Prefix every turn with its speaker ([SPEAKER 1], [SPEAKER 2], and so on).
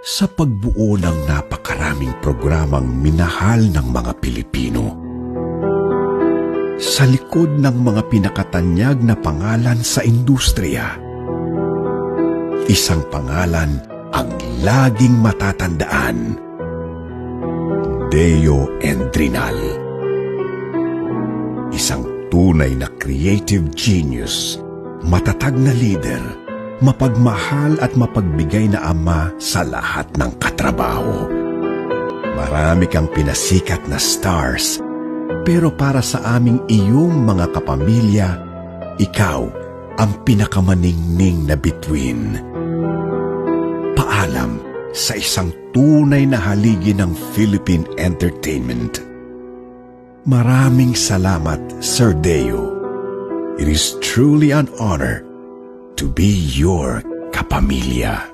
[SPEAKER 1] sa pagbuo ng napakaraming programang minahal ng mga Pilipino. Sa likod ng mga pinakatanyag na pangalan sa industriya, isang pangalan ang laging matatandaan: Deo Endrinal. Isang tunay na creative genius, matatag na leader, mapagmahal at mapagbigay na ama sa lahat ng katrabaho. Marami kang pinasikat na stars, pero para sa aming iyong mga kapamilya, ikaw ang pinakamaningning na bituin. Paalam sa isang tunay na haligi ng Philippine entertainment. Maraming salamat, Sir Deo. It is truly an honor to be your kapamilya.